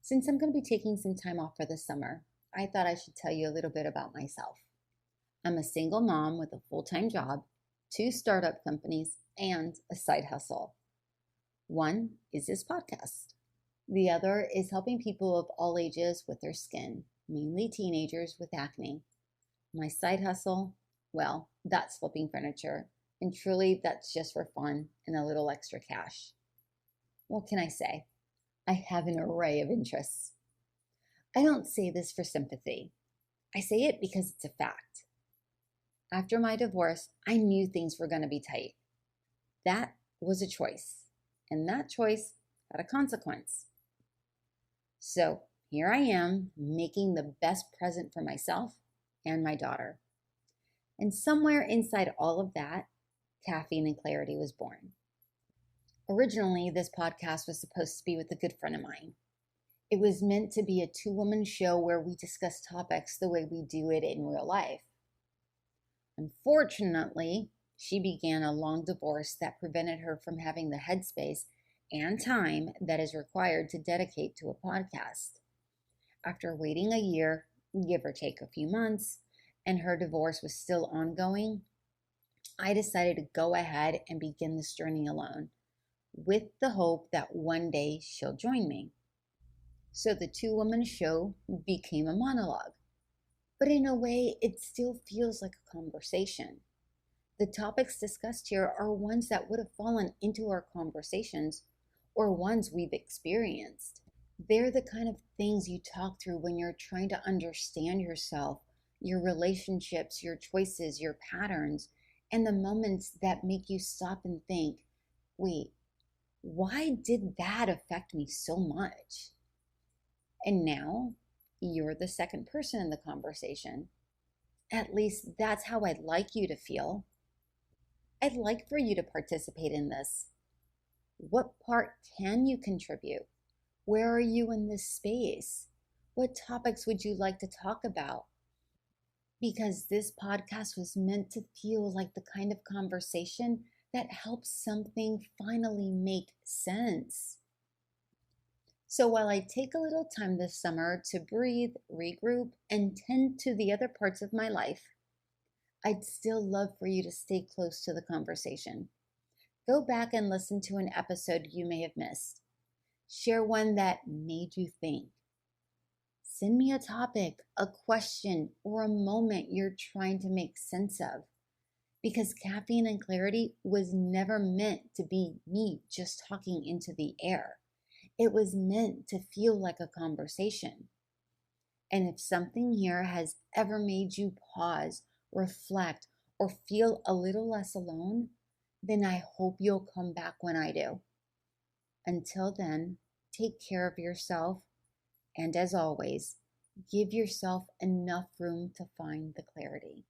Since I'm going to be taking some time off for the summer, I thought I should tell you a little bit about myself. I'm a single mom with a full-time job, two startup companies, and a side hustle. One is this podcast. The other is helping people of all ages with their skin, mainly teenagers with acne. My side hustle, well, that's flipping furniture, and truly that's just for fun and a little extra cash. What can I say? I have an array of interests. I don't say this for sympathy. I say it because it's a fact. After my divorce, I knew things were going to be tight. That was a choice, and that choice had a consequence. So here I am, making the best present for myself and my daughter. And somewhere inside all of that, Caffeine and Clarity was born. Originally, this podcast was supposed to be with a good friend of mine. It was meant to be a two-woman show where we discuss topics the way we do it in real life. Unfortunately, she began a long divorce that prevented her from having the headspace and time that is required to dedicate to a podcast. After waiting a year, give or take a few months, and her divorce was still ongoing, I decided to go ahead and begin this journey alone, with the hope that one day she'll join me. So the two-woman show became a monologue. But in a way, it still feels like a conversation. The topics discussed here are ones that would have fallen into our conversations or ones we've experienced. They're the kind of things you talk through when you're trying to understand yourself, your relationships, your choices, your patterns, and the moments that make you stop and think, wait, why did that affect me so much? And now you're the second person in the conversation. At least that's how I'd like you to feel. I'd like for you to participate in this. What part can you contribute? Where are you in this space? What topics would you like to talk about? Because this podcast was meant to feel like the kind of conversation that helps something finally make sense. So while I take a little time this summer to breathe, regroup, and tend to the other parts of my life, I'd still love for you to stay close to the conversation. Go back and listen to an episode you may have missed. Share one that made you think. Send me a topic, a question, or a moment you're trying to make sense of. Because Caffeine and Clarity was never meant to be me just talking into the air. It was meant to feel like a conversation. And if something here has ever made you pause, reflect, or feel a little less alone, then I hope you'll come back when I do. Until then, take care of yourself, and as always, give yourself enough room to find the clarity.